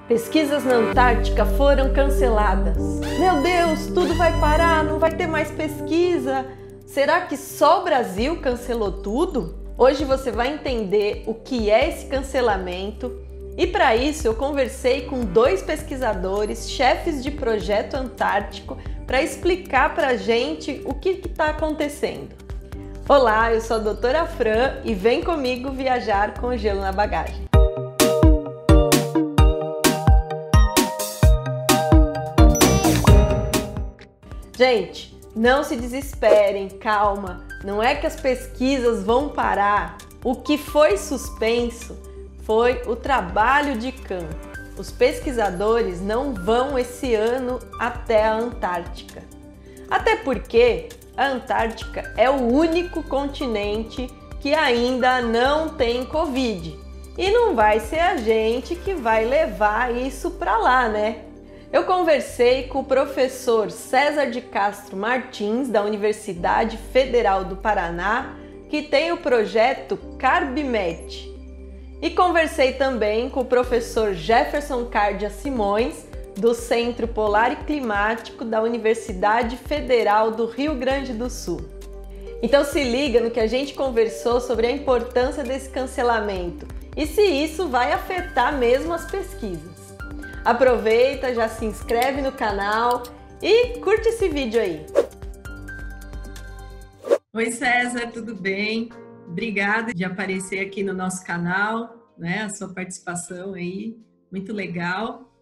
Pesquisas na Antártica foram canceladas. Meu Deus, tudo vai parar, não vai ter mais pesquisa. Será que só o Brasil cancelou tudo? Hoje você vai entender o que é esse cancelamento e para isso eu conversei com dois pesquisadores, chefes de projeto antártico, para explicar para a gente o que está acontecendo. Olá, eu sou a doutora Fran e vem comigo viajar com o gelo na bagagem. Gente, não se desesperem, calma, não é que as pesquisas vão parar. O que foi suspenso foi o trabalho de campo. Os pesquisadores não vão esse ano até a Antártica. Até porque a Antártica é o único continente que ainda não tem Covid. E não vai ser a gente que vai levar isso para lá, né? Eu conversei com o professor César de Castro Martins, da Universidade Federal do Paraná, que tem o projeto CarbMet. E conversei também com o professor Jefferson Cardia Simões, do Centro Polar e Climático da Universidade Federal do Rio Grande do Sul. Então se liga no que a gente conversou sobre a importância desse cancelamento e se isso vai afetar mesmo as pesquisas. Aproveita, já se inscreve no canal e curte esse vídeo aí. Oi César, tudo bem? Obrigada de aparecer aqui no nosso canal, né? A sua participação aí, muito legal.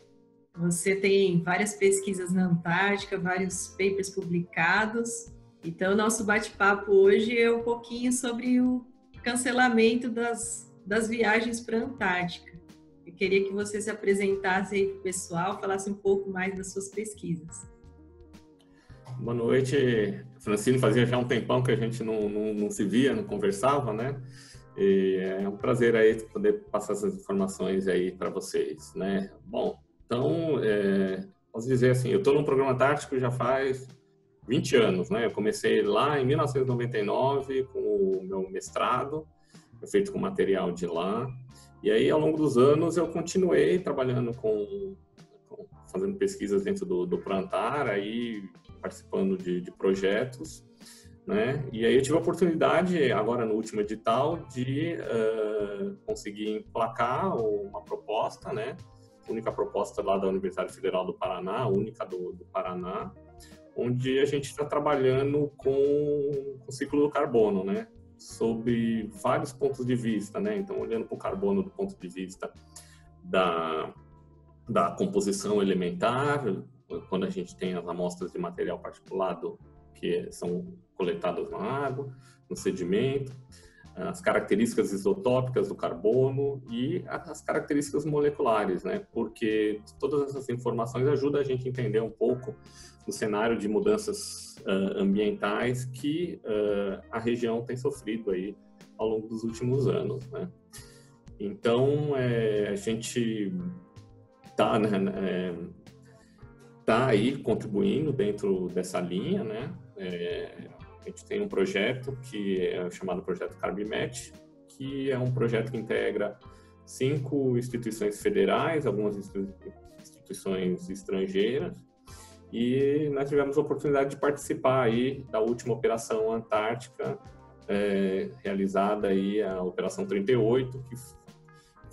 Você tem várias pesquisas na Antártica, vários papers publicados. Então, o nosso bate-papo hoje é um pouquinho sobre o cancelamento das viagens para a Antártica. Eu queria que você se apresentasse aí para o pessoal, falasse um pouco mais das suas pesquisas. Boa noite, Francine. Fazia já um tempão que a gente não se via, não conversava, né? E é um prazer aí poder passar essas informações aí para vocês, né? Bom, então, posso dizer assim, eu estou no programa Antártico já faz 20 anos, né? Eu comecei lá em 1999 com o meu mestrado, feito com material de lá. E aí, ao longo dos anos, eu continuei trabalhando fazendo pesquisas dentro do Prantar, aí participando de projetos, né? E aí eu tive a oportunidade, agora no último edital, de conseguir emplacar uma proposta, né? A única proposta lá da Universidade Federal do Paraná, a única do Paraná, onde a gente está trabalhando com o ciclo do carbono, né? Sob vários pontos de vista, né? Então, olhando para o carbono do ponto de vista da composição elementar, quando a gente tem as amostras de material particulado que são coletadas na água, no sedimento, as características isotópicas do carbono e as características moleculares, né? Porque todas essas informações ajudam a gente a entender um pouco o cenário de mudanças ambientais que a região tem sofrido aí ao longo dos últimos anos, né? Então, a gente está tá aí contribuindo dentro dessa linha, né? A gente tem um projeto que é chamado Projeto CarbMet, que é um projeto que integra 5 instituições federais, algumas instituições estrangeiras, e nós tivemos a oportunidade de participar aí da última Operação Antártica, realizada aí, a Operação 38, que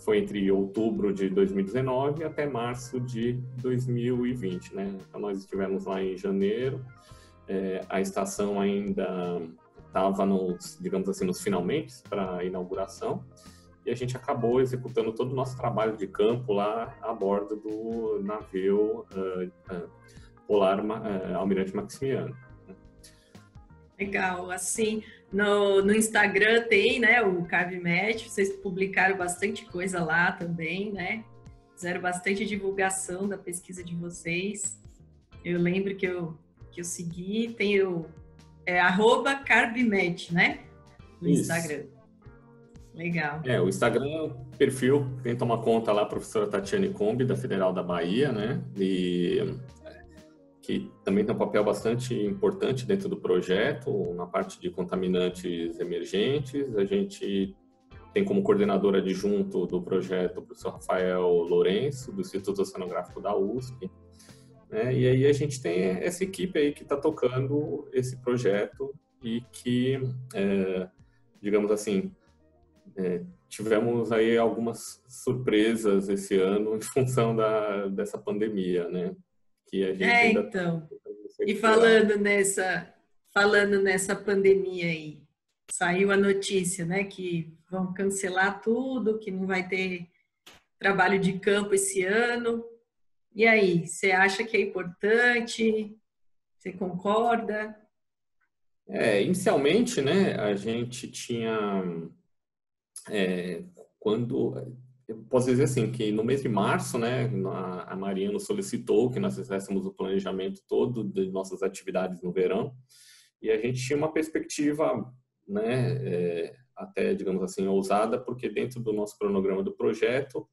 foi entre outubro de 2019 até março de 2020, né? Então, nós estivemos lá em janeiro, a estação ainda estava digamos assim, nos finalmente para a inauguração, e a gente acabou executando todo o nosso trabalho de campo lá a bordo do navio Polar Almirante Maximiano. Legal, assim, no Instagram tem, né, o CarbMet, vocês publicaram bastante coisa lá também, né? Fizeram bastante divulgação da pesquisa de vocês. Eu lembro que eu segui, tem o @CarbMet, né? No Instagram. Legal. O Instagram, perfil, quem toma conta lá, a professora Tatiane Combi, da Federal da Bahia, né? E que também tem um papel bastante importante dentro do projeto, na parte de contaminantes emergentes. A gente tem como coordenador adjunto do projeto o professor Rafael Lourenço, do Instituto Oceanográfico da USP, né? E aí a gente tem essa equipe aí que está tocando esse projeto e que, digamos assim, tivemos aí algumas surpresas esse ano em função dessa pandemia, né? Que a gente ainda então. E falando nessa pandemia aí, saiu a notícia, né, que vão cancelar tudo, que não vai ter trabalho de campo esse ano. E aí, você acha que é importante? Você concorda? Inicialmente, né, a gente tinha eu posso dizer assim, que no mês de março, né, a Marinha nos solicitou que nós fizéssemos o planejamento todo de nossas atividades no verão, e a gente tinha uma perspectiva, né, até, digamos assim, ousada, porque dentro do nosso cronograma do projeto,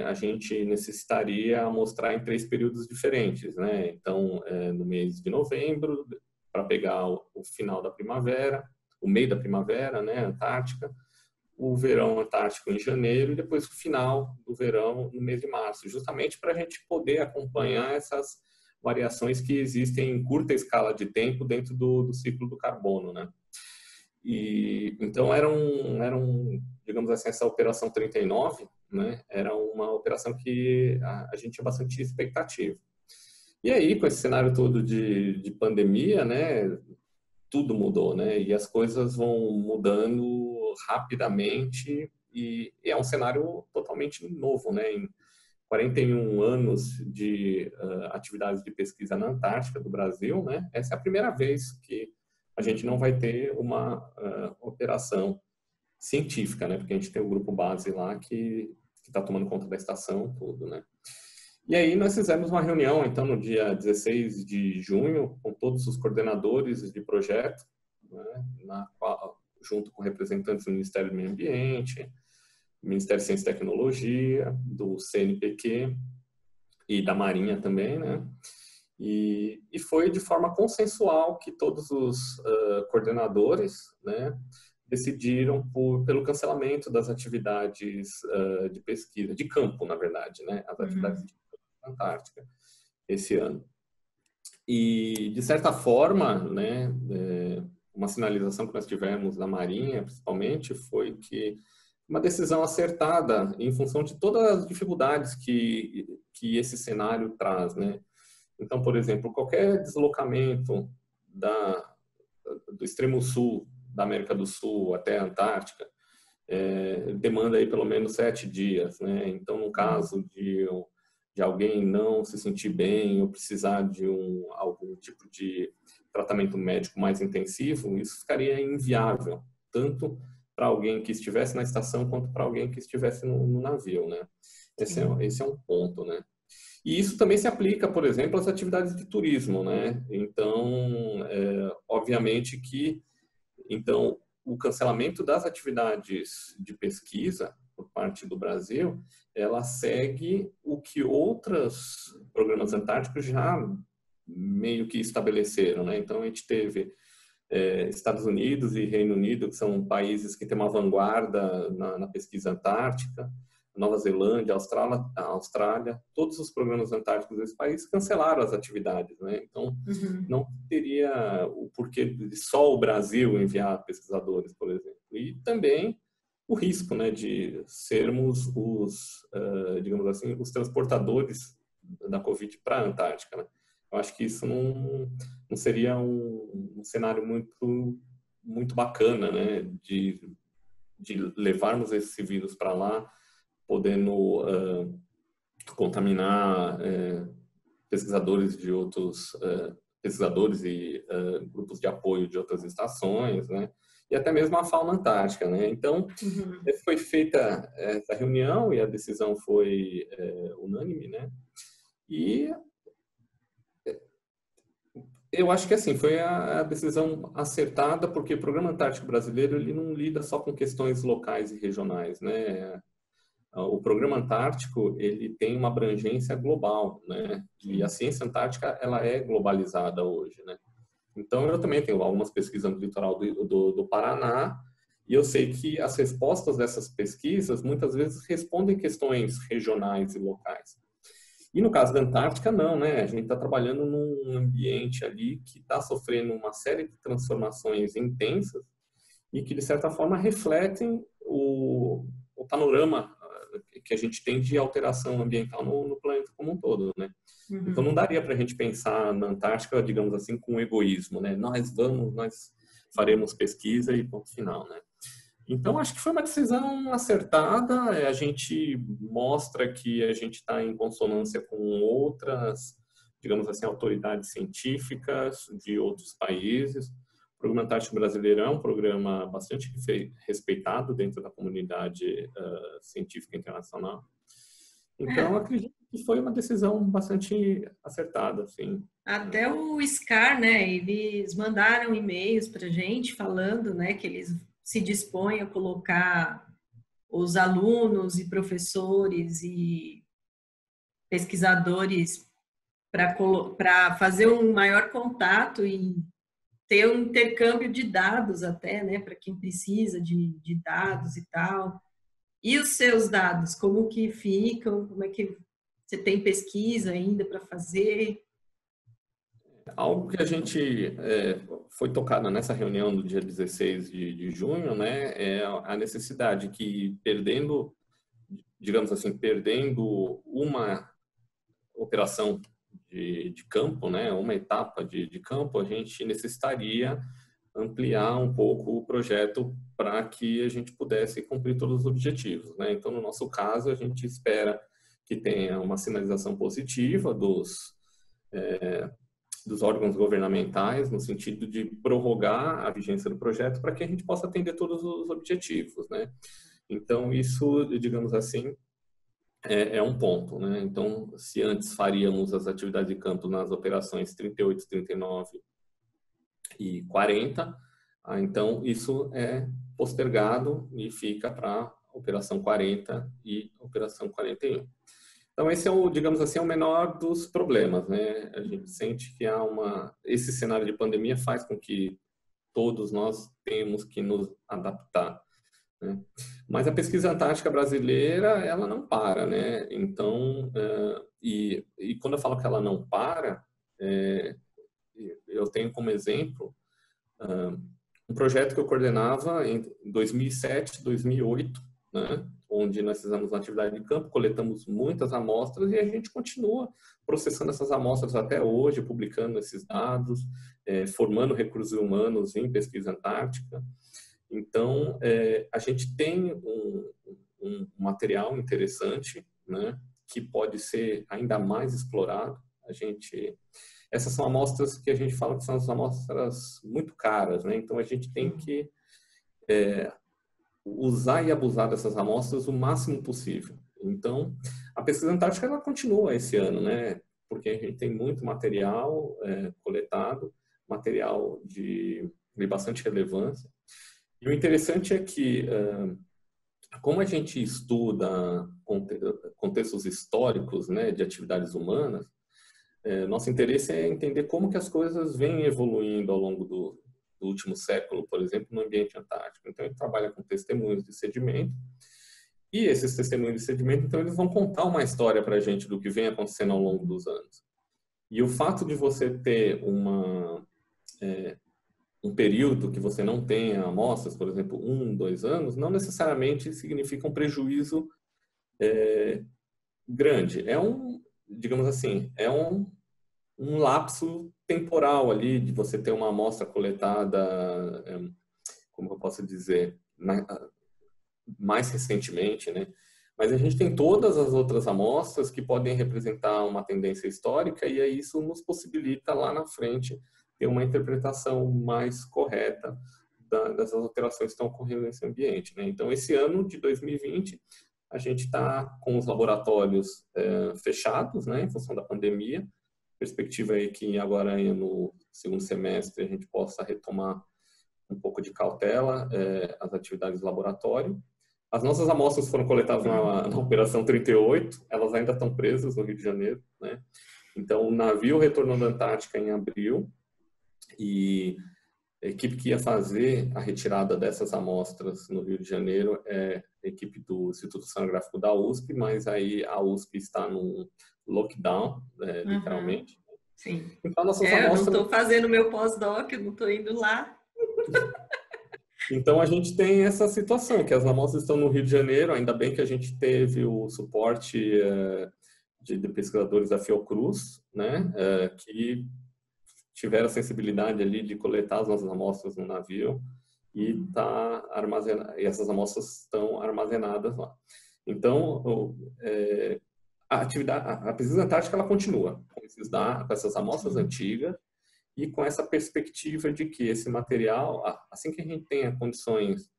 a gente necessitaria mostrar em 3 períodos diferentes, né? Então, no mês de novembro, para pegar o final da primavera, o meio da primavera, né, Antártica, o verão antártico em janeiro e depois o final do verão no mês de março, justamente para a gente poder acompanhar essas variações que existem em curta escala de tempo dentro do ciclo do carbono, né? E então era digamos assim, essa operação 39, né? Era uma operação que a gente tinha bastante expectativa. E aí, com esse cenário todo de pandemia, né? Tudo mudou, né? E as coisas vão mudando rapidamente e é um cenário totalmente novo, né? Em 41 anos de atividades de pesquisa na Antártica do Brasil, né? Essa é a primeira vez que a gente não vai ter uma operação científica, né? Porque a gente tem o grupo base lá que está tomando conta da estação, tudo, né? E aí nós fizemos uma reunião, então, no dia 16 de junho, com todos os coordenadores de projeto, né, junto com representantes do Ministério do Meio Ambiente, do Ministério de Ciência e Tecnologia, do CNPq e da Marinha também, né? E foi de forma consensual que todos os coordenadores, né, decidiram pelo cancelamento das atividades de pesquisa, de campo, na verdade, né? As atividades de Antártica esse ano. E, de certa forma, né, uma sinalização que nós tivemos da Marinha, principalmente, foi que uma decisão acertada em função de todas as dificuldades que esse cenário traz, né? Então, por exemplo, qualquer deslocamento do extremo sul da América do Sul até a Antártica demanda aí pelo menos 7 dias, né? Então, no caso de alguém não se sentir bem ou precisar de algum tipo de tratamento médico mais intensivo, isso ficaria inviável, tanto para alguém que estivesse na estação quanto para alguém que estivesse no navio, né? Esse é um ponto, né? E isso também se aplica, por exemplo, às atividades de turismo, né? Então, obviamente que então, o cancelamento das atividades de pesquisa por parte do Brasil, ela segue o que outros programas antárticos já meio que estabeleceram, né? Então, a gente teve Estados Unidos e Reino Unido, que são países que têm uma vanguarda na pesquisa antártica, Nova Zelândia, Austrália, todos os programas antárticos desse país cancelaram as atividades, né? Então, não teria o porquê de só o Brasil enviar pesquisadores, por exemplo. E também o risco, né, de sermos digamos assim, os transportadores da Covid para a Antártica, né? Eu acho que isso não seria um cenário muito bacana, né, de levarmos esse vírus para lá, podendo contaminar pesquisadores de outros pesquisadores e grupos de apoio de outras estações, né? E até mesmo a fauna antártica, né? Então, foi feita essa reunião e a decisão foi unânime, né? E eu acho que assim foi a decisão acertada, porque o Programa Antártico Brasileiro ele não lida só com questões locais e regionais, né? O Programa Antártico ele tem uma abrangência global, né? E a ciência antártica ela é globalizada hoje, né? Então eu também tenho algumas pesquisas no litoral do Paraná E eu sei que as respostas dessas pesquisas muitas vezes respondem questões regionais e locais. E no caso da Antártica, não, né? A gente está trabalhando num ambiente ali que está sofrendo uma série de transformações intensas e que, de certa forma, refletem o panorama que a gente tem de alteração ambiental no planeta como um todo, né? Uhum. Então, não daria para a gente pensar na Antártica, digamos assim, com egoísmo, né? Nós faremos pesquisa e ponto final, né? Então, acho que foi uma decisão acertada. A gente mostra que a gente está em consonância com outras, digamos assim, autoridades científicas de outros países. O Programa Antártico Brasileiro é um programa bastante respeitado dentro da comunidade científica internacional. Então, acredito que foi uma decisão bastante acertada, sim. Até o SCAR, né? Eles mandaram e-mails para a gente falando, né, que eles se dispõe a colocar os alunos e professores e pesquisadores para fazer um maior contato e ter um intercâmbio de dados até, né, para quem precisa de dados e tal. E os seus dados, como que ficam? Como é que você tem pesquisa ainda para fazer? Algo que a gente foi tocado nessa reunião do dia 16 de junho, né, é a necessidade que perdendo uma operação de campo, né, uma etapa de campo, a gente necessitaria ampliar um pouco o projeto para que a gente pudesse cumprir todos os objetivos, né? Então, no nosso caso, a gente espera que tenha uma sinalização positiva dos órgãos governamentais, no sentido de prorrogar a vigência do projeto para que a gente possa atender todos os objetivos, né? Então, isso, digamos assim, é um ponto, né? Então, se antes faríamos as atividades de campo nas operações 38, 39 e 40, então isso é postergado e fica para a operação 40 e operação 41. Então, esse é digamos assim, o menor dos problemas, né? A gente sente que esse cenário de pandemia faz com que todos nós temos que nos adaptar, né? Mas a pesquisa antártica brasileira, ela não para, né? Então, e quando eu falo que ela não para, eu tenho como exemplo um projeto que eu coordenava em 2007, 2008, né? Onde nós fizemos uma atividade de campo, coletamos muitas amostras e a gente continua processando essas amostras até hoje, publicando esses dados, formando recursos humanos em pesquisa antártica. Então, a gente tem um material interessante, né, que pode ser ainda mais explorado. Essas são amostras que a gente fala que são as amostras muito caras, né? Então, a gente tem que usar e abusar dessas amostras o máximo possível. Então, a pesquisa antártica ela continua esse ano, né? Porque a gente tem muito material coletado, material de bastante relevância. E o interessante é que, como a gente estuda contextos históricos, né, de atividades humanas, nosso interesse é entender como que as coisas vêm evoluindo ao longo do último século, por exemplo, no ambiente antártico. Então, ele trabalha com testemunhos de sedimento, e esses testemunhos de sedimento, então, eles vão contar uma história para a gente do que vem acontecendo ao longo dos anos. E o fato de você ter um período que você não tenha amostras, por exemplo, 1, 2 anos, não necessariamente significa um prejuízo grande. Digamos assim, um lapso temporal ali de você ter uma amostra coletada, como eu posso dizer, mais recentemente, né? Mas a gente tem todas as outras amostras que podem representar uma tendência histórica e aí isso nos possibilita lá na frente ter uma interpretação mais correta dessas alterações que estão ocorrendo nesse ambiente, né? Então, esse ano de 2020, a gente está com os laboratórios fechados, né, em função da pandemia. Perspectiva é que agora no segundo semestre a gente possa retomar um pouco de cautela as atividades de laboratório. As nossas amostras foram coletadas na Operação 38, elas ainda estão presas no Rio de Janeiro, né? Então, o navio retornou da Antártica em abril e A equipe que ia fazer a retirada dessas amostras no Rio de Janeiro é a equipe do Instituto Oceanográfico da USP, mas aí a USP está num lockdown, literalmente. Sim. Então, nossas Eu amostras... não estou fazendo meu pós-doc, eu não estou indo lá. Então, a gente tem essa situação, que as amostras estão no Rio de Janeiro, ainda bem que a gente teve o suporte de pesquisadores da Fiocruz, né, que tiveram a sensibilidade ali de coletar as nossas amostras no navio e e essas amostras estão armazenadas lá. Então, a pesquisa antártica ela continua com essas amostras antigas e com essa perspectiva de que esse material, assim que a gente tenha condições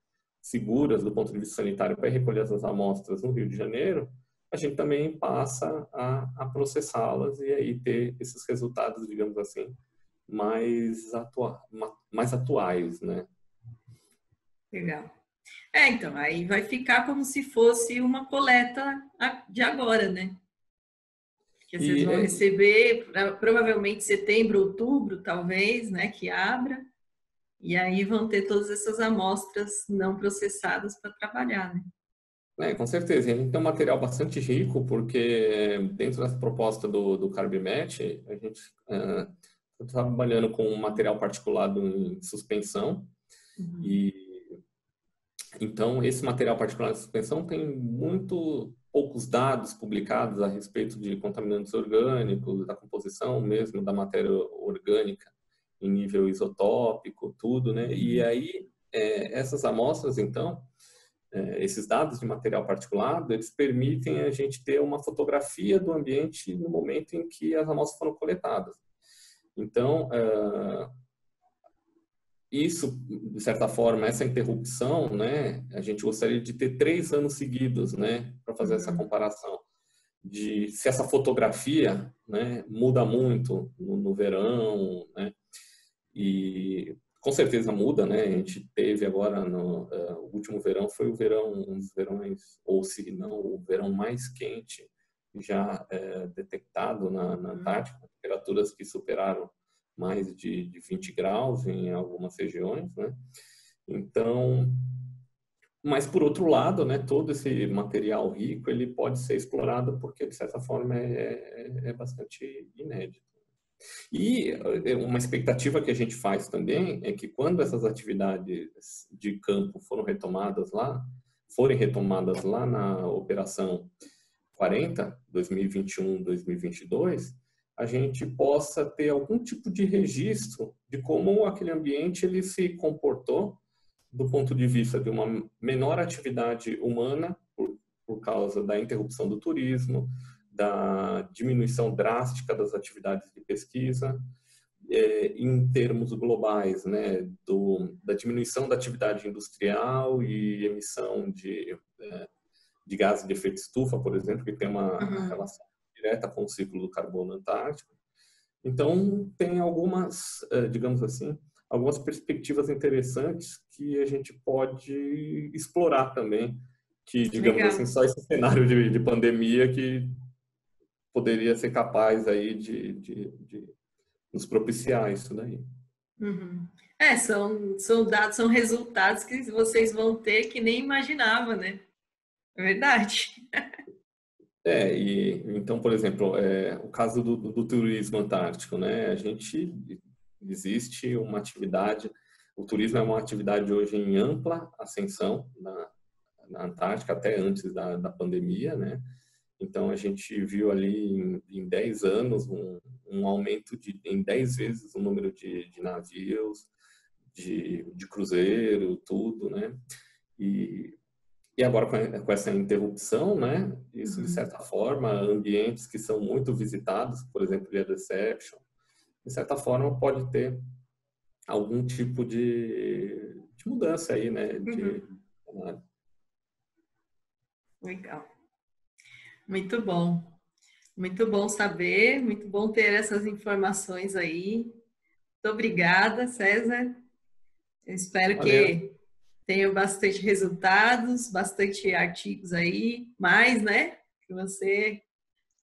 seguras do ponto de vista sanitário para recolher essas amostras no Rio de Janeiro, a gente também passa a processá-las e aí ter esses resultados, digamos assim, mais atuais, né? Legal. Então, aí vai ficar como se fosse uma coleta de agora, né? Que vocês vão receber provavelmente setembro, outubro, talvez, né? Que abra. E aí vão ter todas essas amostras não processadas para trabalhar, né? Com certeza. A gente tem um material bastante rico, porque dentro dessa proposta do CarbMatch, a gente está trabalhando com um material particulado em suspensão. E então, esse material particulado em suspensão tem muito poucos dados publicados a respeito de contaminantes orgânicos, da composição mesmo da matéria orgânica em nível isotópico, tudo, né? E aí, essas amostras, então, esses dados de material particulado, eles permitem a gente ter uma fotografia do ambiente no momento em que as amostras foram coletadas. Então, isso, de certa forma, essa interrupção, né, a gente gostaria de ter 3 anos seguidos, né, para fazer essa comparação de se essa fotografia, né, muda muito no verão, né, e com certeza muda, né, a gente teve agora o último verão foi o verão, um dos verões, ou se não, o verão mais quente já detectado na Antártica, temperaturas que superaram mais de 20 graus em algumas regiões, né? Então, mas por outro lado, né, todo esse material rico, ele pode ser explorado porque, de certa forma, é bastante inédito. E uma expectativa que a gente faz também é que quando essas atividades de campo forem retomadas lá na Operação 40, 2021, 2022, a gente possa ter algum tipo de registro de como aquele ambiente ele se comportou do ponto de vista de uma menor atividade humana por causa da interrupção do turismo, da diminuição drástica das atividades de pesquisa, em termos globais, né, da diminuição da atividade industrial e emissão de gases de efeito estufa, por exemplo, que tem uma relação direta com o ciclo do carbono antártico. Então, tem algumas, digamos assim, algumas perspectivas interessantes que a gente pode explorar também, que, digamos assim, só esse cenário de pandemia que poderia ser capaz aí de nos propiciar isso daí. São dados, são resultados que vocês vão ter que nem imaginava, né? É verdade. Então, por exemplo, o caso do turismo antártico, né? Existe uma atividade, o turismo é uma atividade hoje em ampla ascensão na Antártica, até antes da pandemia, né? Então, a gente viu ali em 10 anos um aumento em 10 vezes o número de navios, de cruzeiro, tudo, né? E agora com essa interrupção, né? Isso, de certa forma, ambientes que são muito visitados, por exemplo, Via Deception, de certa forma pode ter algum tipo de mudança aí, né? Legal. Muito bom. Muito bom saber, muito bom ter essas informações aí. Muito obrigada, César. Eu espero que tenham bastante resultados, bastante artigos aí, mais, né? Que você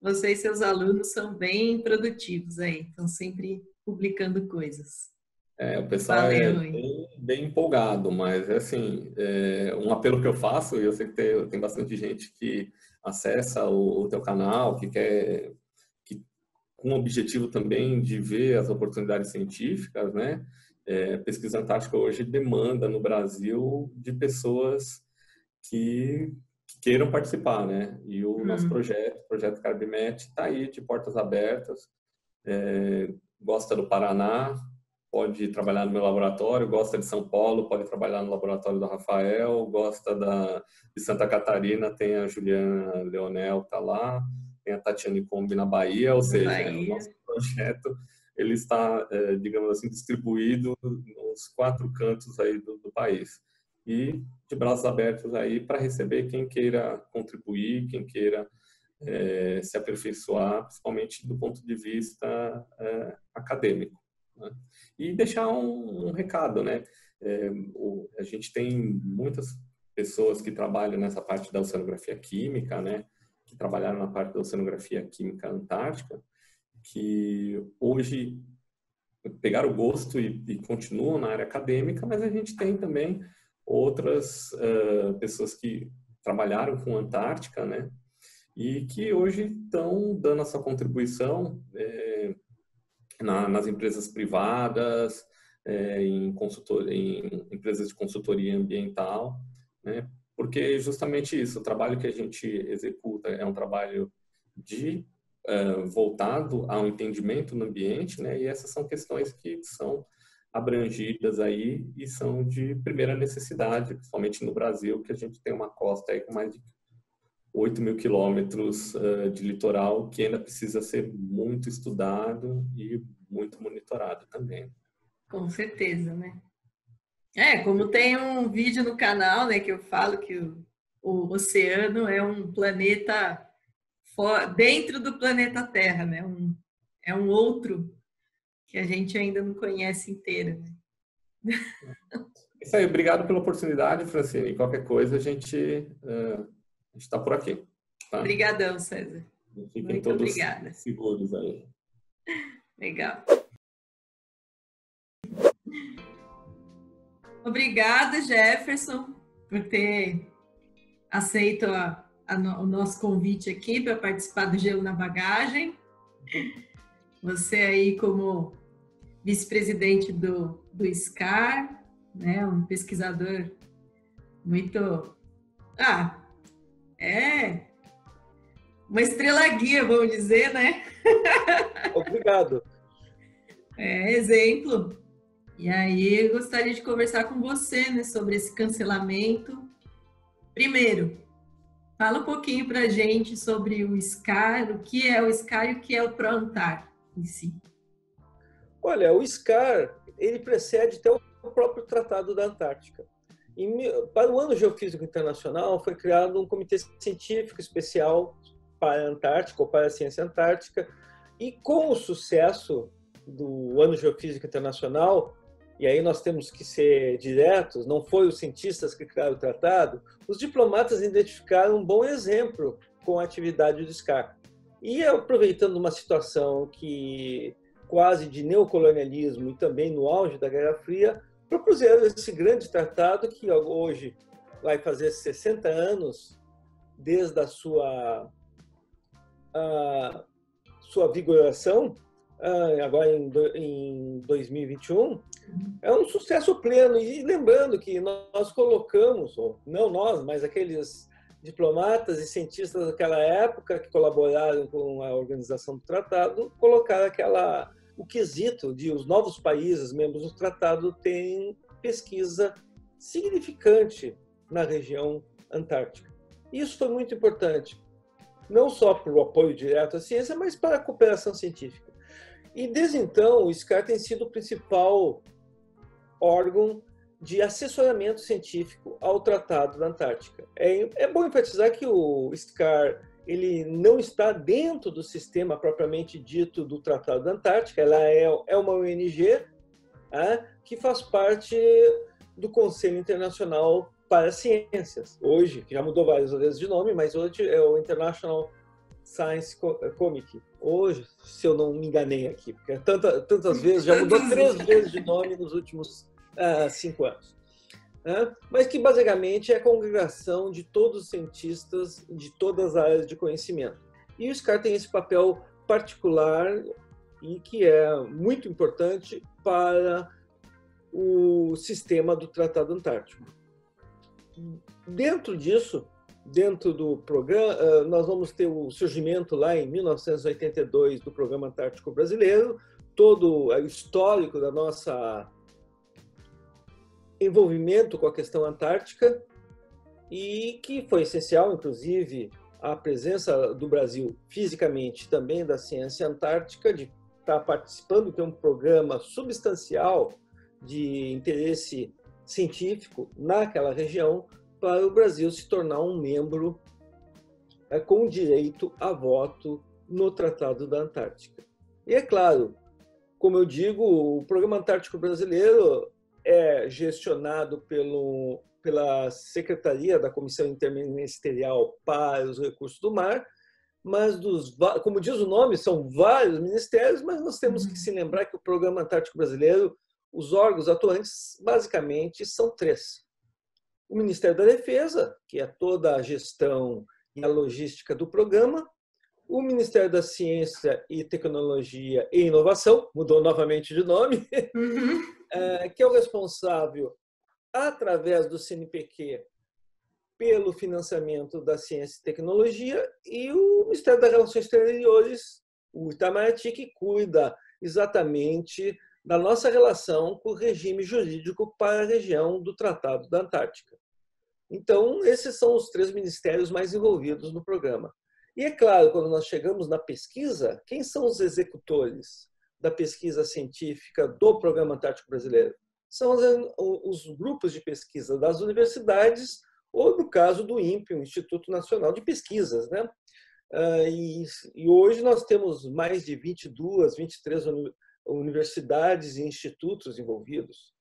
e seus alunos são bem produtivos aí, estão sempre publicando coisas. O pessoal Valeu, é bem empolgado, mas assim, um apelo que eu faço, e eu sei que tem bastante gente que acessa o teu canal, que quer, com o objetivo também de ver as oportunidades científicas, né? Pesquisa Antártica hoje demanda no Brasil de pessoas que queiram participar, né? E o nosso projeto, o Projeto Carbimet, está aí de portas abertas. Gosta do Paraná, pode trabalhar no meu laboratório, gosta de São Paulo, pode trabalhar no laboratório do Rafael, gosta de Santa Catarina, tem a Juliana Leonel, tá lá, tem a Tatiane Combi na Bahia, ou seja, o nosso projeto ele está, digamos assim, distribuído nos 4 cantos aí do país. E de braços abertos aí para receber quem queira contribuir, quem queira se aperfeiçoar, principalmente do ponto de vista acadêmico. Né? E deixar um recado, né? A gente tem muitas pessoas que trabalham nessa parte da oceanografia química, né? Que trabalharam na parte da oceanografia química antártica, que hoje pegaram o gosto e continuam na área acadêmica, mas a gente tem também outras pessoas que trabalharam com Antártica, né? E que hoje estão dando a sua contribuição nas empresas privadas, em empresas de consultoria ambiental, né? Porque justamente isso, o trabalho que a gente executa é um trabalho voltado ao entendimento no ambiente, né? E essas são questões que são abrangidas aí e são de primeira necessidade, principalmente no Brasil, que a gente tem uma costa aí com mais de 8.000 quilômetros de litoral que ainda precisa ser muito estudado e muito monitorado também. Com certeza, né? Como tem um vídeo no canal, né, que eu falo que o oceano é um planeta dentro do planeta Terra, né? É um outro que a gente ainda não conhece inteiro, né? Isso aí, obrigado pela oportunidade, Francine. Qualquer coisa a gente está por aqui. Tá? Obrigadão, César. Fiquem Muito todos obrigada. seguros aí. Legal. Obrigada, Jefferson, por ter aceito o nosso convite aqui para participar do Gelo na Bagagem. Você aí como vice-presidente do SCAR, né, um pesquisador muito... uma estrela guia, vamos dizer, né? Obrigado. Exemplo. E aí, eu gostaria de conversar com você, né, sobre esse cancelamento. Primeiro, fala um pouquinho para a gente sobre o SCAR, o que é o SCAR e o que é o ProAntar em si. Olha, o SCAR, ele precede até o próprio Tratado da Antártica. Para o Ano Geofísico Internacional, foi criado um comitê científico especial para a Antártica, ou para a ciência antártica, e com o sucesso do Ano Geofísico Internacional, e aí nós temos que ser diretos, não foi os cientistas que criaram o tratado, os diplomatas identificaram um bom exemplo com a atividade do SCAR. E aproveitando uma situação que quase de neocolonialismo e também no auge da Guerra Fria, propuseram esse grande tratado que hoje vai fazer 60 anos desde a sua vigoração, agora em 2021, é um sucesso pleno. E lembrando que nós colocamos, ou não nós, mas aqueles diplomatas e cientistas daquela época que colaboraram com a organização do tratado, colocaram o quesito de os novos países membros do tratado terem pesquisa significante na região antártica. Isso foi muito importante, não só para o apoio direto à ciência, mas para a cooperação científica. E desde então, o SCAR tem sido o principal órgão de assessoramento científico ao Tratado da Antártica. É bom enfatizar que o SCAR ele não está dentro do sistema propriamente dito do Tratado da Antártica, ela é uma ONG que faz parte do Conselho Internacional para as Ciências. Hoje, que já mudou várias vezes de nome, mas hoje é o International Science Comic. Hoje, se eu não me enganei aqui, porque tantas vezes, já mudou 3 vezes de nome nos últimos 5 anos. Mas que basicamente é a congregação de todos os cientistas de todas as áreas de conhecimento. E o SCAR tem esse papel particular e que é muito importante para o sistema do Tratado Antártico. Dentro disso, dentro do programa, nós vamos ter o surgimento lá em 1982 do Programa Antártico Brasileiro, todo o histórico da nossa envolvimento com a questão antártica e que foi essencial, inclusive, a presença do Brasil fisicamente também da ciência antártica, de estar participando de um programa substancial de interesse científico naquela região para o Brasil se tornar um membro com direito a voto no Tratado da Antártica. E é claro, como eu digo, o Programa Antártico Brasileiro é gestionado pela Secretaria da Comissão Interministerial para os Recursos do Mar, mas, como diz o nome, são vários ministérios, mas nós temos que se lembrar que o Programa Antártico Brasileiro, os órgãos atuantes, basicamente, são 3. O Ministério da Defesa, que é toda a gestão e a logística do programa, o Ministério da Ciência e Tecnologia e Inovação, mudou novamente de nome, que é o responsável, através do CNPq, pelo financiamento da ciência e tecnologia, e o Ministério das Relações Exteriores, o Itamaraty, que cuida exatamente da nossa relação com o regime jurídico para a região do Tratado da Antártica. Então, esses são os 3 ministérios mais envolvidos no programa. E é claro, quando nós chegamos na pesquisa, quem são os executores da pesquisa científica do Programa Antártico Brasileiro? São os grupos de pesquisa das universidades ou, no caso do INPE, o Instituto Nacional de Pesquisas, né? E hoje nós temos mais de 22, 23 universidades e institutos envolvidos.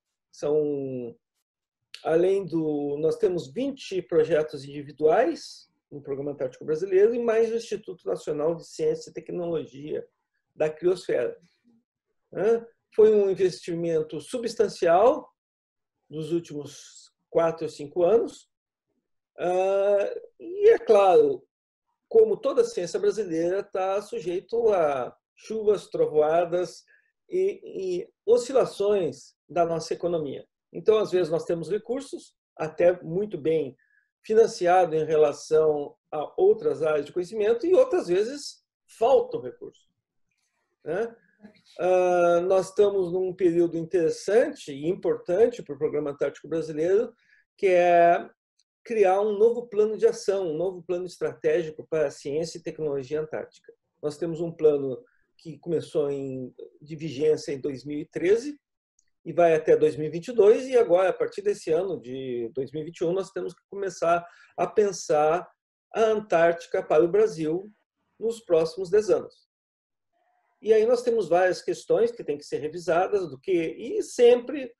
Nós temos 20 projetos individuais no Programa Antártico Brasileiro e mais o Instituto Nacional de Ciência e Tecnologia da Criosfera. Foi um investimento substancial nos últimos 4 ou 5 anos. E, é claro, como toda a ciência brasileira, está sujeito a chuvas, trovoadas e oscilações da nossa economia. Então, às vezes, nós temos recursos, até muito bem financiado em relação a outras áreas de conhecimento, e outras vezes faltam recursos. Nós estamos num período interessante e importante para o Programa Antártico Brasileiro, que é criar um novo plano de ação, um novo plano estratégico para a ciência e tecnologia antártica. Nós temos um plano que começou de vigência em 2013 e vai até 2022, e agora, a partir desse ano de 2021, nós temos que começar a pensar a Antártica para o Brasil nos próximos 10 anos. E aí nós temos várias questões que têm que ser revisadas, e sempre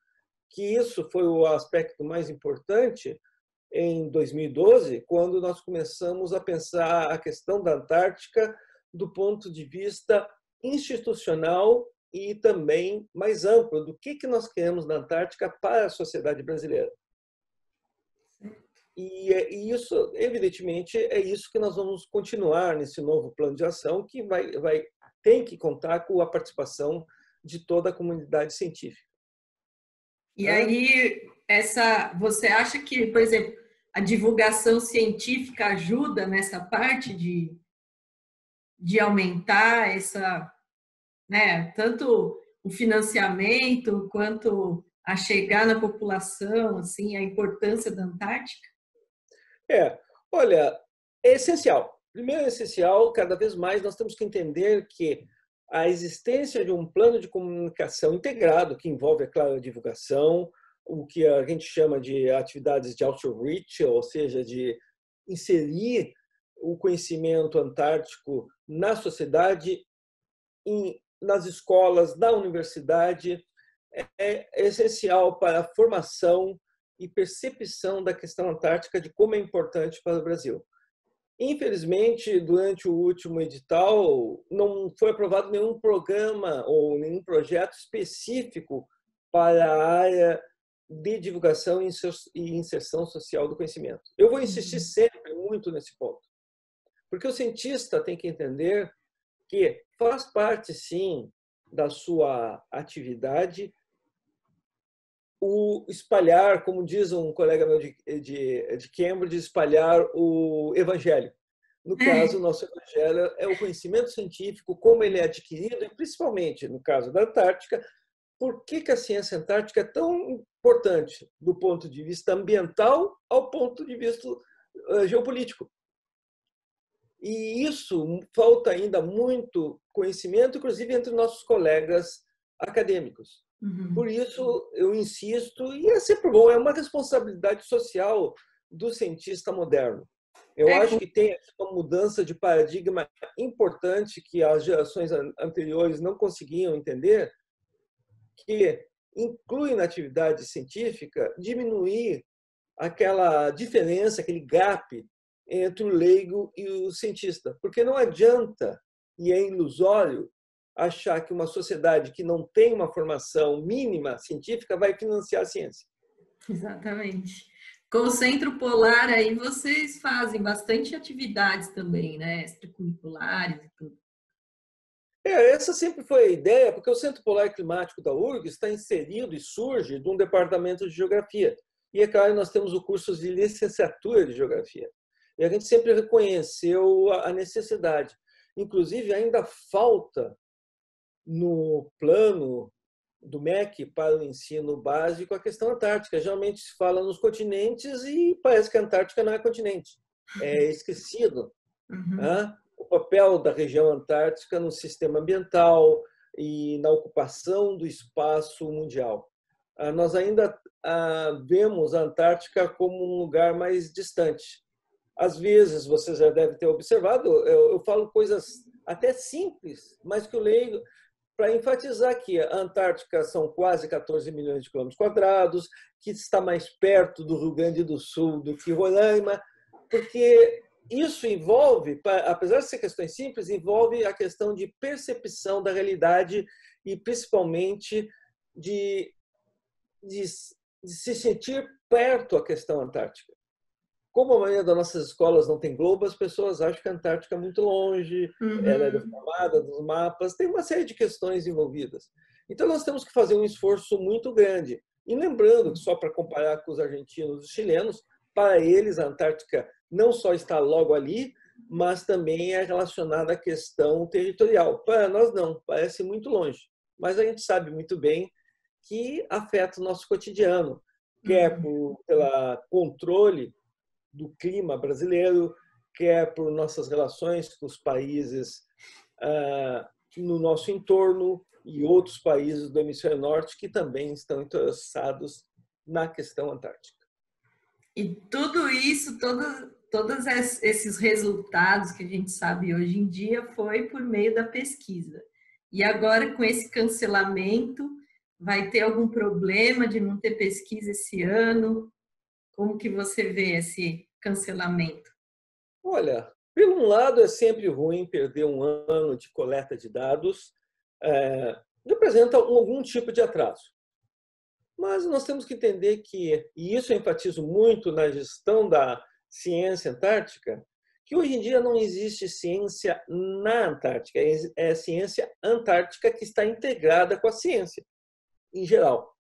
que isso foi o aspecto mais importante, em 2012, quando nós começamos a pensar a questão da Antártica do ponto de vista institucional e também mais amplo do que nós queremos na Antártica para a sociedade brasileira. E isso, evidentemente, é isso que nós vamos continuar nesse novo plano de ação, que tem que contar com a participação de toda a comunidade científica. E aí, você acha que, por exemplo, a divulgação científica ajuda nessa parte de aumentar tanto o financiamento quanto a chegar na população, assim, a importância da Antártica? Olha, é essencial. Primeiro, é essencial, cada vez mais nós temos que entender que a existência de um plano de comunicação integrado, que envolve, é claro, a divulgação, o que a gente chama de atividades de outreach, ou seja, de inserir o conhecimento antártico na sociedade, nas escolas, na universidade, é essencial para a formação e percepção da questão antártica, de como é importante para o Brasil. Infelizmente, durante o último edital, não foi aprovado nenhum programa ou nenhum projeto específico para a área de divulgação e inserção social do conhecimento. Eu vou insistir sempre muito nesse ponto, porque o cientista tem que entender que faz parte, sim, da sua atividade o espalhar, como diz um colega meu de Cambridge, espalhar o evangelho. No caso, o nosso evangelho é o conhecimento científico, como ele é adquirido, e principalmente, no caso da Antártica, por que a ciência antártica é tão importante do ponto de vista ambiental ao ponto de vista geopolítico. E isso falta ainda muito conhecimento, inclusive entre nossos colegas acadêmicos. Por isso, eu insisto, e é sempre bom, é uma responsabilidade social do cientista moderno. Eu acho que tem uma mudança de paradigma importante que as gerações anteriores não conseguiam entender, que inclui na atividade científica diminuir aquela diferença, aquele gap entre o leigo e o cientista. Porque não adianta, e é ilusório, achar que uma sociedade que não tem uma formação mínima científica vai financiar a ciência. Exatamente. Com o Centro Polar, aí vocês fazem bastante atividades também, né? Extracurriculares e tudo. Essa sempre foi a ideia, porque o Centro Polar Climático da URGS está inserido e surge de um departamento de geografia. E, é claro, nós temos o curso de licenciatura de geografia. E a gente sempre reconheceu a necessidade. Inclusive, ainda falta no plano do MEC para o ensino básico a questão antártica. Geralmente se fala nos continentes e parece que a Antártica não é continente. É esquecido. O papel da região antártica no sistema ambiental e na ocupação do espaço mundial. Nós ainda vemos a Antártica como um lugar mais distante. Às vezes, você já deve ter observado, eu falo coisas até simples, mas que eu leio para enfatizar que a Antártica são quase 14 milhões de quilômetros quadrados, que está mais perto do Rio Grande do Sul do que Roraima, porque isso envolve, apesar de ser questões simples, envolve a questão de percepção da realidade e, principalmente, de se sentir perto à questão antártica. Como a maioria das nossas escolas não tem globo, as pessoas acham que a Antártica é muito longe, ela é deformada dos mapas, tem uma série de questões envolvidas. Então, nós temos que fazer um esforço muito grande. E lembrando que, só para comparar com os argentinos e os chilenos, para eles a Antártica não só está logo ali, mas também é relacionada à questão territorial. Para nós, não, parece muito longe. Mas a gente sabe muito bem que afeta o nosso cotidiano, quer pelo controle do clima brasileiro, quer por nossas relações com os países no nosso entorno e outros países do hemisfério norte que também estão interessados na questão antártica. E tudo isso, todos esses resultados que a gente sabe hoje em dia foi por meio da pesquisa. E agora, com esse cancelamento, vai ter algum problema de não ter pesquisa esse ano? Como que você vê esse cancelamento? Olha, por um lado, é sempre ruim perder um ano de coleta de dados, representa algum tipo de atraso. Mas nós temos que entender que, e isso eu enfatizo muito na gestão da ciência antártica, que hoje em dia não existe ciência na Antártica, é ciência antártica que está integrada com a ciência, em geral.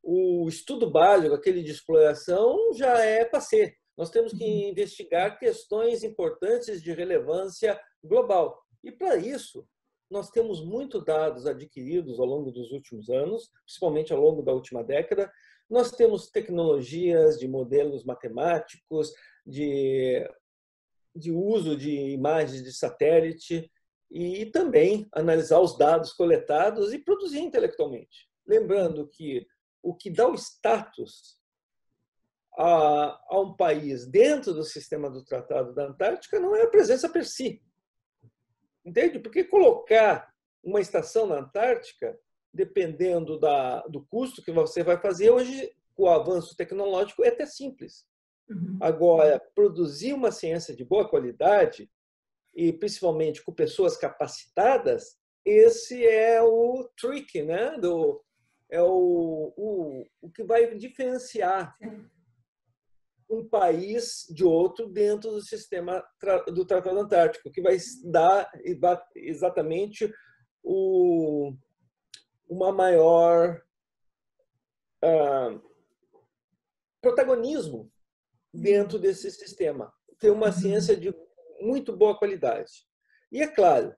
O estudo básico, aquele de exploração, já é passé. Nós temos que investigar questões importantes de relevância global. E, para isso, nós temos muitos dados adquiridos ao longo dos últimos anos, principalmente ao longo da última década. Nós temos tecnologias de modelos matemáticos, de uso de imagens de satélite e também analisar os dados coletados e produzir intelectualmente. Lembrando que o que dá o status a um país dentro do sistema do Tratado da Antártica não é a presença per si. Entende? Porque colocar uma estação na Antártica, dependendo do custo que você vai fazer, hoje, com o avanço tecnológico, é até simples. Agora, produzir uma ciência de boa qualidade, e principalmente com pessoas capacitadas, esse é o trick, né? É o que vai diferenciar um país de outro dentro do sistema do Tratado Antártico, que vai dar exatamente uma maior protagonismo dentro desse sistema. Ter uma ciência de muito boa qualidade. E, é claro,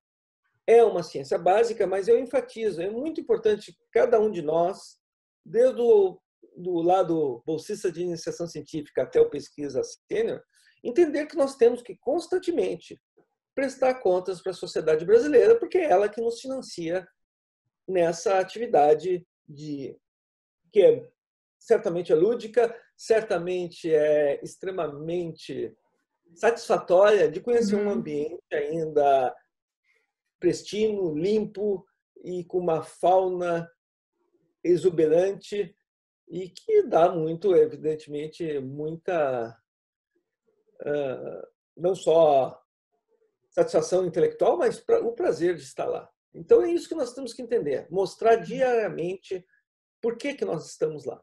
é uma ciência básica, mas eu enfatizo, é muito importante cada um de nós, desde do lado bolsista de iniciação científica até o pesquisa sênior, entender que nós temos que constantemente prestar contas para a sociedade brasileira, porque é ela que nos financia nessa atividade que é certamente é lúdica, certamente é extremamente satisfatória de conhecer um ambiente ainda pristino, limpo e com uma fauna exuberante e que dá muito, evidentemente, muita não só satisfação intelectual, mas o prazer de estar lá. Então é isso que nós temos que entender, mostrar diariamente por que nós estamos lá.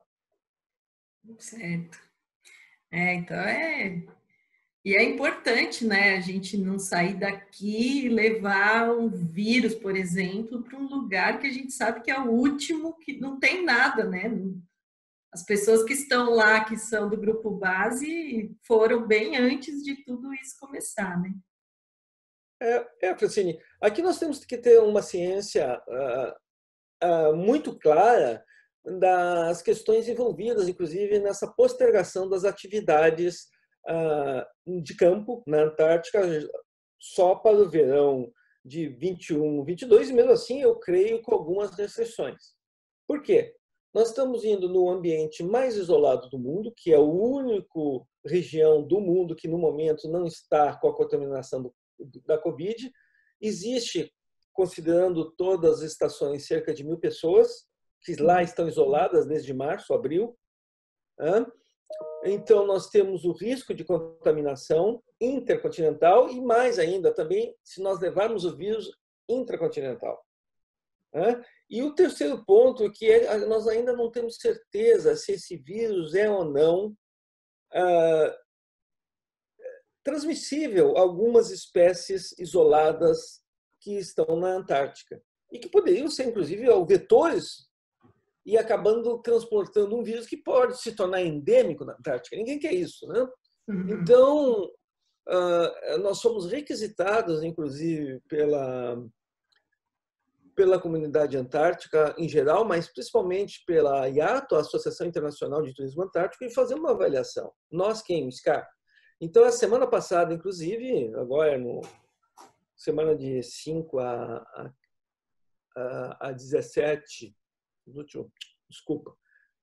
Certo. Então E é importante, né, a gente não sair daqui e levar um vírus, por exemplo, para um lugar que a gente sabe que é o último, que não tem nada, né? As pessoas que estão lá, que são do grupo base, foram bem antes de tudo isso começar, né? Francine, aqui nós temos que ter uma ciência muito clara das questões envolvidas, inclusive, nessa postergação das atividades de campo na Antártica só para o verão de 21, 22, e mesmo assim eu creio com algumas restrições. Por quê? Nós estamos indo no ambiente mais isolado do mundo, que é a única região do mundo que no momento não está com a contaminação da Covid. Existe, considerando todas as estações, cerca de 1.000 pessoas que lá estão isoladas desde março, abril. Então, nós temos o risco de contaminação intercontinental e, mais ainda, também, se nós levarmos o vírus intracontinental. E o terceiro ponto, que nós ainda não temos certeza se esse vírus é ou não transmissível a algumas espécies isoladas que estão na Antártica e que poderiam ser, inclusive, vetores e acabando transportando um vírus que pode se tornar endêmico na Antártica. Ninguém quer isso, né? Então, nós somos requisitados, inclusive, pela comunidade antártica em geral, mas principalmente pela IATO, a Associação Internacional de Turismo Antártico, e fazer uma avaliação. Nós, quem? O SCAR. Então, a semana passada, inclusive, agora semana de 5 a 17,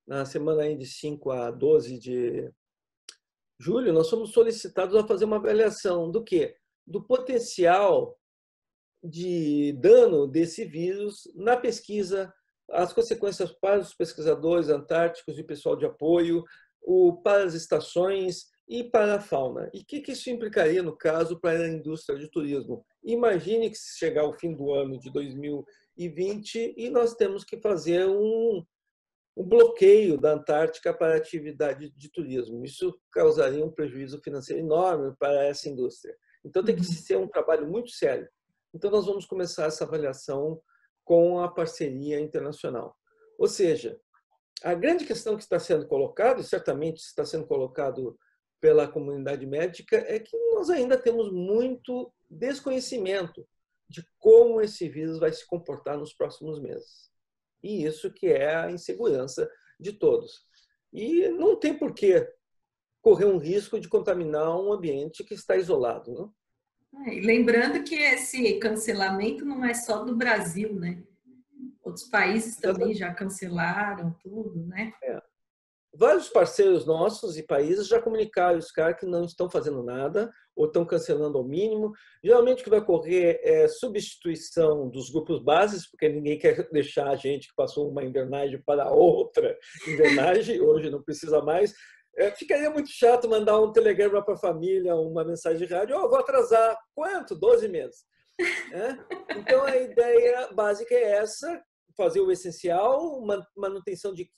na semana aí de 5 a 12 de julho, nós fomos solicitados a fazer uma avaliação do quê? Do potencial de dano desse vírus na pesquisa, as consequências para os pesquisadores antárticos e o pessoal de apoio, para as estações e para a fauna. E o que isso implicaria, no caso, para a indústria de turismo? Imagine que se chegar ao fim do ano de 2020 e nós temos que fazer um bloqueio da Antártica para a atividade de turismo. Isso causaria um prejuízo financeiro enorme para essa indústria. Então, tem que ser um trabalho muito sério. Então, nós vamos começar essa avaliação com a parceria internacional. Ou seja, a grande questão que está sendo colocada, e certamente está sendo colocado pela comunidade médica, é que nós ainda temos muito desconhecimento de como esse vírus vai se comportar nos próximos meses. E isso que é a insegurança de todos. E não tem por que correr um risco de contaminar um ambiente que está isolado, não? E lembrando que esse cancelamento não é só do Brasil, né? Outros países também já cancelaram tudo, né? Vários parceiros nossos e países já comunicaram os caras que não estão fazendo nada ou estão cancelando ao mínimo. Geralmente o que vai ocorrer é substituição dos grupos bases, porque ninguém quer deixar a gente que passou uma invernagem para outra invernagem, hoje não precisa mais. Ficaria muito chato mandar um telegrama para a família, uma mensagem de rádio, vou atrasar, quanto? 12 meses. Então, a ideia básica é essa, fazer o essencial, manutenção de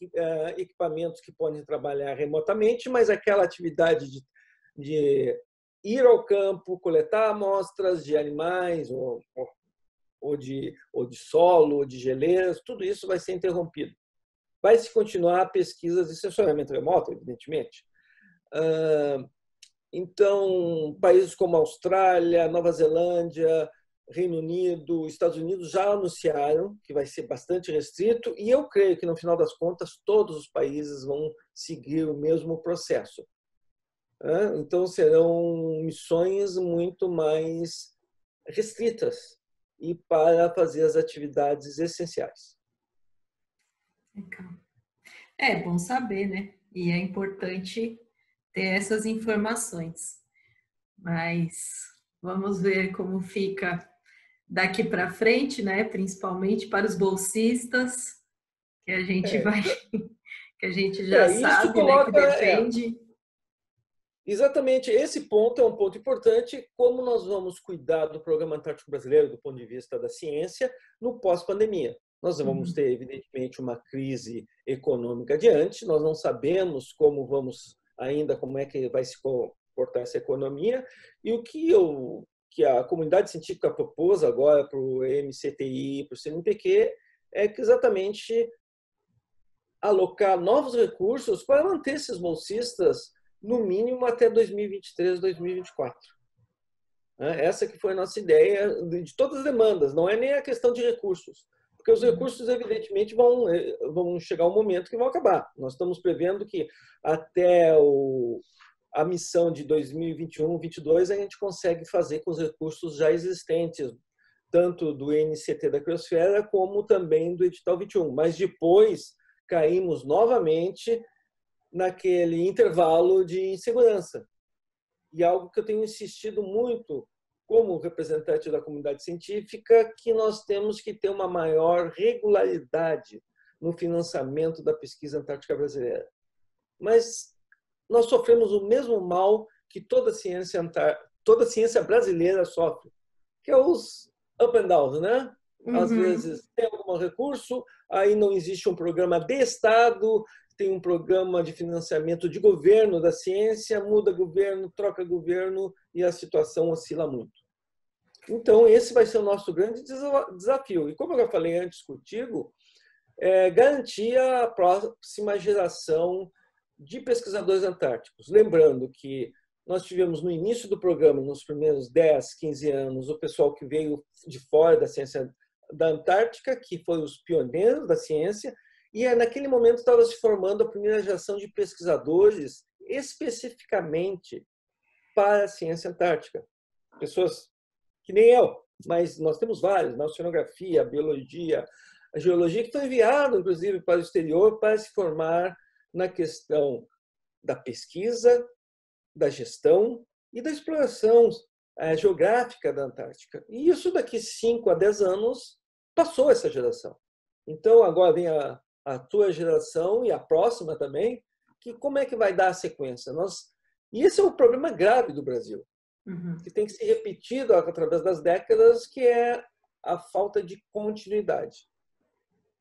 equipamentos que podem trabalhar remotamente, mas aquela atividade de ir ao campo, coletar amostras de animais, ou de solo, ou de geleiras, tudo isso vai ser interrompido. Vai se continuar pesquisas de sensoramento remoto, evidentemente. Então, países como Austrália, Nova Zelândia, Reino Unido, Estados Unidos já anunciaram que vai ser bastante restrito e eu creio que, no final das contas, todos os países vão seguir o mesmo processo. Então, serão missões muito mais restritas e para fazer as atividades essenciais. É bom saber, né? E é importante ter essas informações. Mas vamos ver como fica daqui para frente, né? Principalmente para os bolsistas, que a gente que a gente já sabe, coloca, né? Que depende. Exatamente, esse ponto é um ponto importante, como nós vamos cuidar do Programa Antártico Brasileiro do ponto de vista da ciência no pós-pandemia. Nós vamos ter, evidentemente, uma crise econômica adiante, nós não sabemos como é que vai se comportar essa economia, e o que a comunidade científica propôs agora para o MCTI, para o CNPq, é que exatamente alocar novos recursos para manter esses bolsistas no mínimo até 2023, 2024. Essa que foi a nossa ideia de todas as demandas, não é nem a questão de recursos, porque os recursos, evidentemente, vão chegar um momento que vão acabar. Nós estamos prevendo que até a missão de 2021, 2022, a gente consegue fazer com os recursos já existentes, tanto do NCT da Criosfera, como também do Edital 21. Mas depois caímos novamente naquele intervalo de insegurança. E algo que eu tenho insistido muito como representante da comunidade científica, que nós temos que ter uma maior regularidade no financiamento da pesquisa antártica brasileira. Mas nós sofremos o mesmo mal que toda a ciência brasileira sofre, que é os up and downs, né? Às vezes tem algum recurso, aí não existe um programa de Estado, tem um programa de financiamento de governo da ciência, muda governo, troca governo e a situação oscila muito. Então, esse vai ser o nosso grande desafio. E como eu já falei antes contigo, garantir a próxima geração de pesquisadores antárticos. Lembrando que nós tivemos no início do programa, nos primeiros 10, 15 anos, o pessoal que veio de fora da ciência da Antártica, que foram os pioneiros da ciência, e naquele momento estava se formando a primeira geração de pesquisadores especificamente para a ciência antártica. Pessoas que nem eu, mas nós temos vários, na oceanografia, a biologia, a geologia, que estão enviados, inclusive, para o exterior para se formar na questão da pesquisa, da gestão e da exploração geográfica da Antártica. E isso daqui 5 a 10 anos passou essa geração. Então, agora vem a tua geração e a próxima também, que como é que vai dar a sequência? E esse é o problema grave do Brasil, que tem que ser repetido através das décadas, que é a falta de continuidade.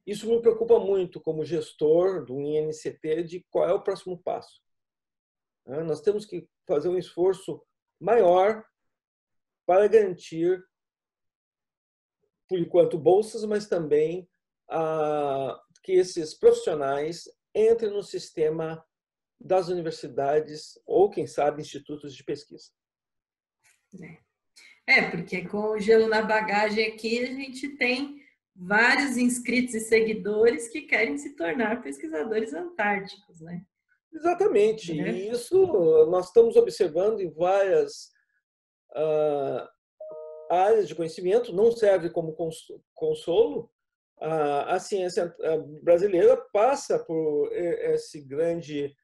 Isso me preocupa muito como gestor do INCT, de qual é o próximo passo. Nós temos que fazer um esforço maior para garantir, por enquanto, bolsas, mas também que esses profissionais entrem no sistema das universidades ou, quem sabe, institutos de pesquisa. Porque com o gelo na bagagem aqui, a gente tem vários inscritos e seguidores que querem se tornar pesquisadores antárticos, né? Exatamente. E isso nós estamos observando em várias áreas de conhecimento, não serve como consolo. A ciência brasileira passa por esse grande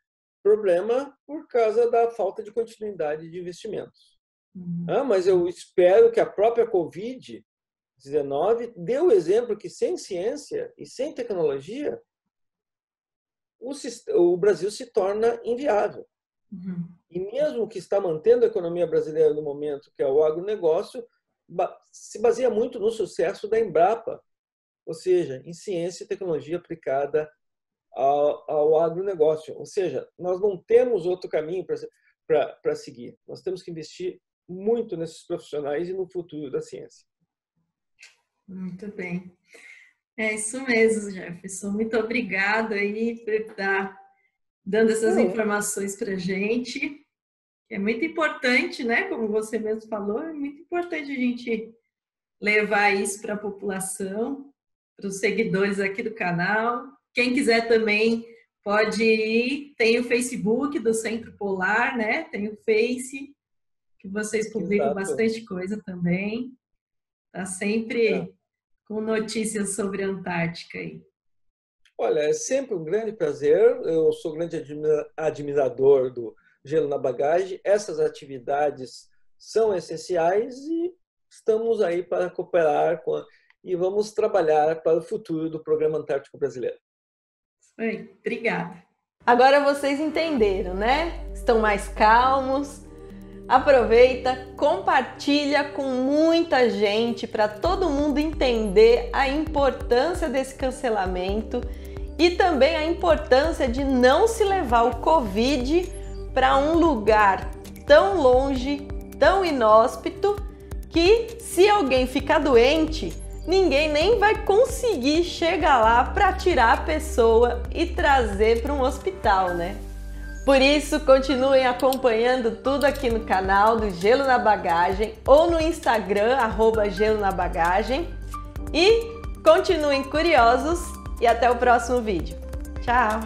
problema por causa da falta de continuidade de investimentos. Mas eu espero que a própria Covid-19 dê o exemplo que sem ciência e sem tecnologia o Brasil se torna inviável. Uhum. E mesmo que está mantendo a economia brasileira no momento, que é o agronegócio, se baseia muito no sucesso da Embrapa, ou seja, em ciência e tecnologia aplicada ao agronegócio. Ou seja, nós não temos outro caminho para seguir. Nós temos que investir muito nesses profissionais e no futuro da ciência. Muito bem. É isso mesmo, Jefferson. Muito obrigada aí por estar dando essas informações para a gente. É muito importante, né? Como você mesmo falou, é muito importante a gente levar isso para a população, para os seguidores aqui do canal. Quem quiser também pode ir. Tem o Facebook do Centro Polar, né? Tem o Face, que vocês publicam bastante coisa também. Está sempre com notícias sobre a Antártica aí. Olha, é sempre um grande prazer. Eu sou grande admirador do Gelo na Bagagem. Essas atividades são essenciais e estamos aí para cooperar e vamos trabalhar para o futuro do Programa Antártico Brasileiro. Oi, obrigada. Agora vocês entenderam, né? Estão mais calmos. Aproveita, compartilha com muita gente para todo mundo entender a importância desse cancelamento e também a importância de não se levar o Covid para um lugar tão longe, tão inóspito, que se alguém ficar doente, ninguém nem vai conseguir chegar lá para tirar a pessoa e trazer para um hospital, né? Por isso, continuem acompanhando tudo aqui no canal do Gelo na Bagagem ou no Instagram, @gelonabagagem. E continuem curiosos e até o próximo vídeo. Tchau!